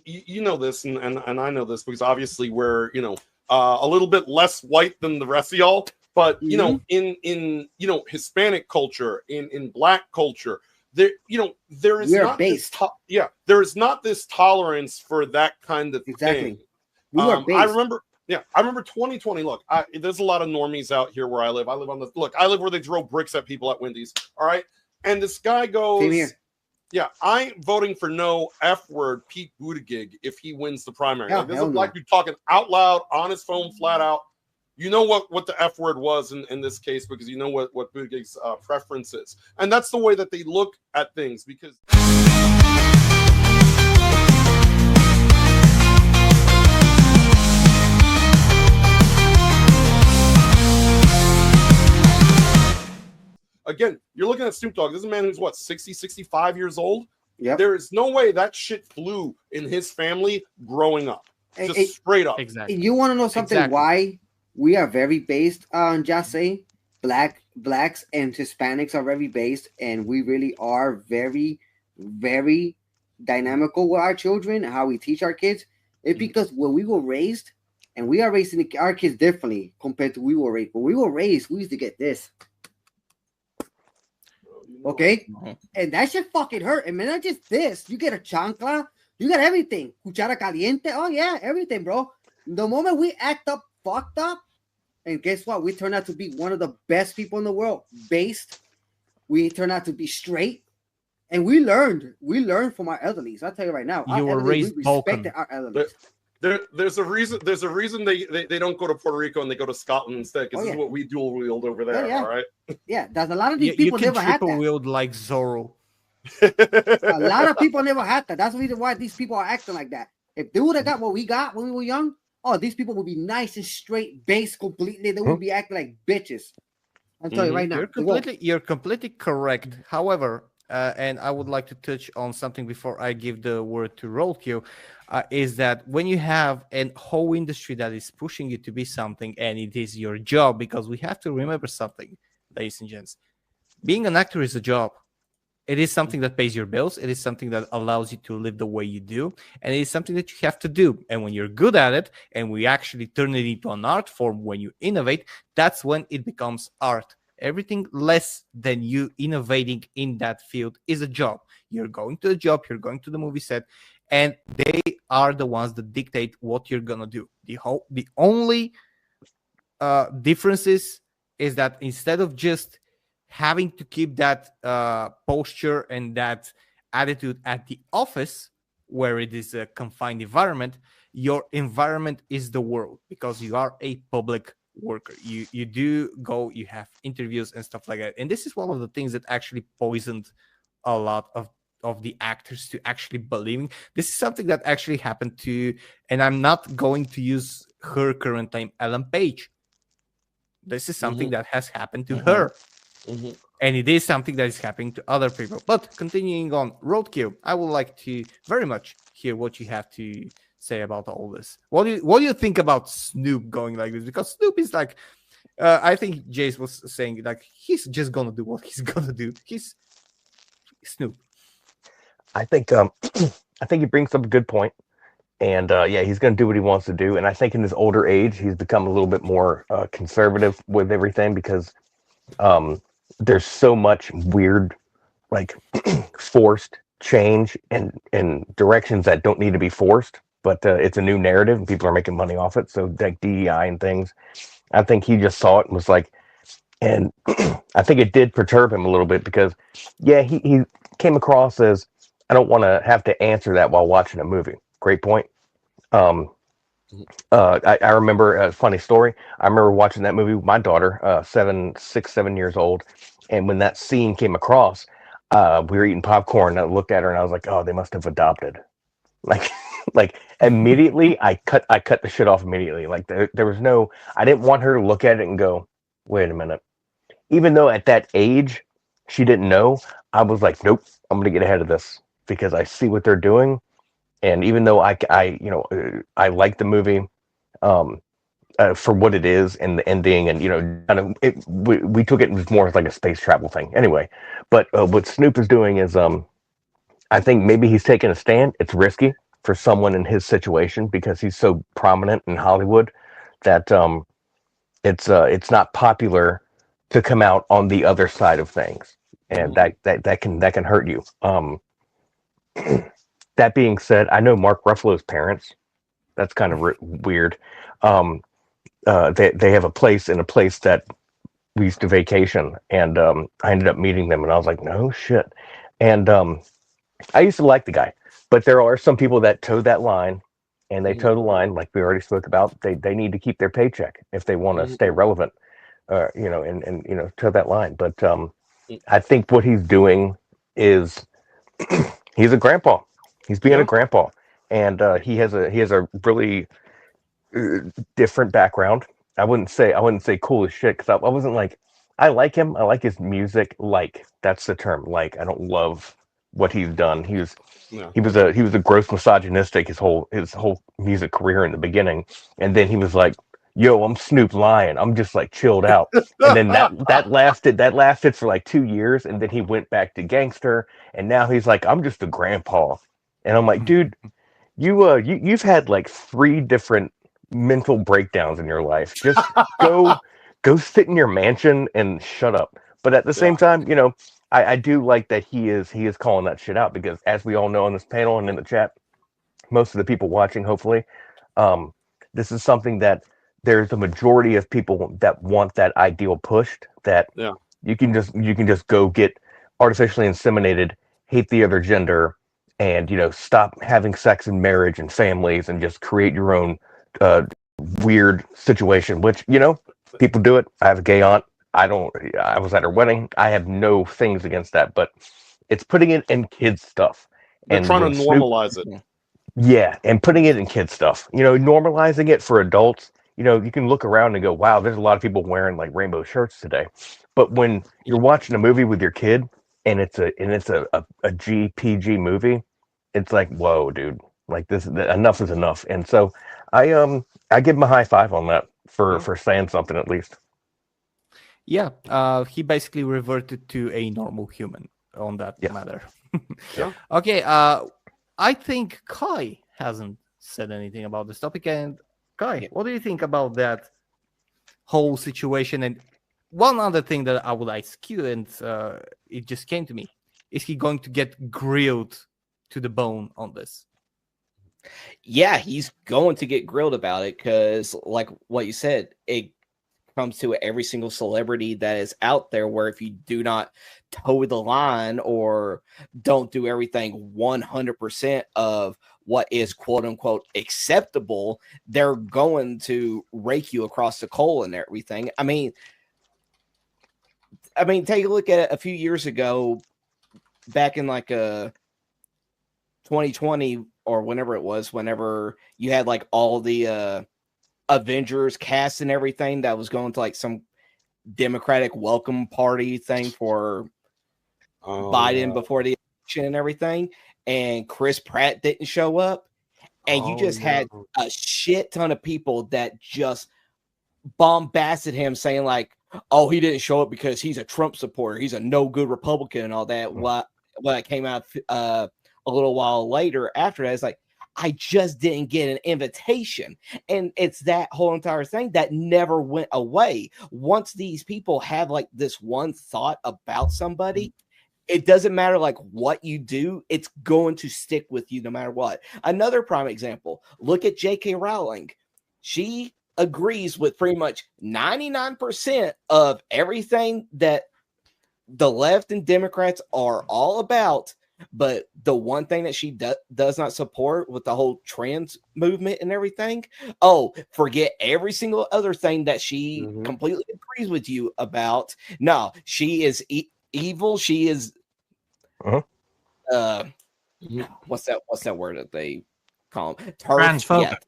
you know this, and I know this because obviously we're a little bit less white than the rest of y'all, but in Hispanic culture, in Black culture, there there is not based. There is not this tolerance for that kind of thing. We are based. I remember 2020. Look, there's a lot of normies out here where I live. I live where they throw bricks at people at Wendy's. All right, and this guy goes, same here. Yeah, I'm voting for no F word Pete Buttigieg if he wins the primary. Yeah, like, this is a black dude talking out loud on his phone, flat out. You know what the F word was in this case because you know what Buttigieg's preference is, and that's the way that they look at things. Because again, you're looking at Snoop Dogg. This is a man who's 60, 65 years old. Yep. There is no way that shit flew in his family growing up. Just straight up. Exactly. You want to know something? Why we are very based on just say blacks and Hispanics are very based, and we really are very, very dynamical with our children and how we teach our kids. It's because when we were raised, and we are raising our kids differently compared to we were raised. When we were raised, we used to get this. Okay, and that shit fucking hurt. And man, not just this. You get a chancla, you got everything. Cuchara caliente. Oh yeah, everything, bro. The moment we act up, fucked up, and guess what? We turn out to be one of the best people in the world. Based, we turn out to be straight, and we learned from our elderlies. I'll tell you right now, you were raised respected our elderlies. There's a reason they don't go to Puerto Rico and they go to Scotland instead, because this is what we dual wield over there. All right. Yeah, there's a lot of these people never had that. You can triple wield like Zorro. A lot of people never had that. That's the reason why these people are acting like that. If they would have got what we got when we were young, these people would be nice and straight, based completely. They would be acting like bitches. I'll tell you right now. You're completely correct. However, and I would like to touch on something before I give the word to Roadkill, is that when you have a whole industry that is pushing you to be something, and it is your job, because we have to remember something, ladies and gents. Being an actor is a job. It is something that pays your bills. It is something that allows you to live the way you do. And it is something that you have to do. And when you're good at it, and we actually turn it into an art form, when you innovate, that's when it becomes art. Everything less than you innovating in that field is a job. You're going to a job, you're going to the movie set, and they are the ones that dictate what you're gonna do. The only difference is that instead of just having to keep that posture and that attitude at the office, where it is a confined environment, your environment is the world, because you are a public worker. You do go, you have interviews and stuff like that. And this is one of the things that actually poisoned a lot of the actors to actually believing. This is something that actually happened to, and I'm not going to use her current name, Ellen Page. This is something that has happened to her. And it is something that is happening to other people. But continuing on, Roadkill, I would like to very much hear what you have to say about all this. What do you think about Snoop going like this? Because Snoop is like, I think Jace was saying, like, he's just gonna do what he's gonna do. He's Snoop. I think he brings up a good point, and he's gonna do what he wants to do. And I think in his older age, he's become a little bit more conservative with everything, because there's so much weird, like forced change and directions that don't need to be forced. But it's a new narrative, and people are making money off it. So like DEI and things, I think he just saw it and was like, and I think it did perturb him a little bit, because he came across as, I don't want to have to answer that while watching a movie. Great point. I remember a funny story. I remember watching that movie with my daughter, 7 years old. And when that scene came across, we were eating popcorn. And I looked at her and I was like, oh, they must have adopted. Like immediately, I cut the shit off immediately. Like there was no, I didn't want her to look at it and go, wait a minute. Even though at that age, she didn't know, I was like, nope, I'm going to get ahead of this, because I see what they're doing. And even though I like the movie for what it is and the ending, and we took it as more as like a space travel thing. Anyway, but what Snoop is doing is, I think maybe he's taking a stand. It's risky. for someone in his situation because he's so prominent in Hollywood that it's not popular to come out on the other side of things, and that can hurt you. That being said, I know Mark Ruffalo's parents. That's kind of weird. They have a place that we used to vacation, and I ended up meeting them, and I was like, no shit. And I used to like the guy, but there are some people that toe that line, and they toe the line like we already spoke about. They need to keep their paycheck if they want to stay relevant, and toe that line. But I think what he's doing is he's a grandpa. He's being a grandpa, and he has a really different background. I wouldn't say cool as shit because I wasn't like, I like him. I like his music. Like, that's the term. Like, I don't love what he's done. He was a gross misogynistic his whole music career in the beginning, and then he was like, yo, I'm Snoop Lion. I'm just like chilled out. And then that lasted for like 2 years, and then he went back to gangster, and now he's like, I'm just a grandpa. And I'm like, dude, you've had like 3 different mental breakdowns in your life. Just go sit in your mansion and shut up. But at the same time, I do like that he is calling that shit out, because as we all know on this panel and in the chat, most of the people watching, hopefully, this is something that there's a majority of people that want that ideal pushed, that you can just go get artificially inseminated, hate the other gender, and stop having sex and marriage and families, and just create your own weird situation, which people do it. I have a gay aunt. I was at her wedding. I have no things against that, but it's putting it in kids stuff. They're trying to normalize it. Yeah, and putting it in kids stuff. Normalizing it for adults. You can look around and go, wow, there's a lot of people wearing like rainbow shirts today. But when you're watching a movie with your kid and it's a GPG movie, it's like, whoa, dude, like this, enough is enough. And so I give him a high five on that for saying something at least. Yeah, he basically reverted to a normal human on that matter. Okay, I think Kai hasn't said anything about this topic. And Kai, what do you think about that whole situation? And one other thing that I would ask you, and it just came to me, is he going to get grilled to the bone on this? Yeah, he's going to get grilled about it, because like what you said, it comes to every single celebrity that is out there, where if you do not toe the line or don't do everything 100% of what is quote unquote acceptable, they're going to rake you across the coal and everything. I mean, take a look at it a few years ago, back in like 2020 or whenever it was, whenever you had like all the Avengers cast and everything that was going to like some Democratic welcome party thing for Biden before the election and everything, and Chris Pratt didn't show up, and you just had a shit ton of people that just bombasted him, saying like, oh, he didn't show up because he's a Trump supporter, he's a no good Republican and all that. What came out a little while later after that, it's like, I just didn't get an invitation. And it's that whole entire thing that never went away. Once these people have like this one thought about somebody, it doesn't matter like what you do, it's going to stick with you no matter what. Another prime example, look at J.K. Rowling. She agrees with pretty much 99% of everything that the left and Democrats are all about. But the one thing that she does not support with the whole trans movement and everything, forget every single other thing that she completely agrees with you about. No, she is evil. She is what's that word that they call them? Transphobic.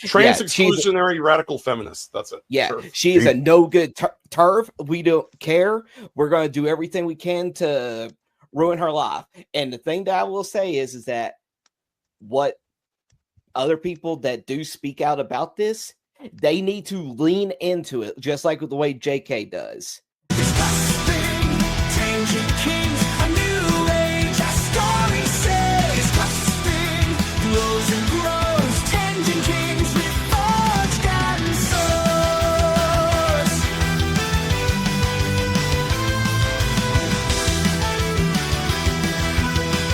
Trans exclusionary radical feminist. That's it. Yeah, she is a no good turf. We don't care. We're going to do everything we can to ruin her life. And the thing that I will say is that what other people that do speak out about this, they need to lean into it, just like the way JK does.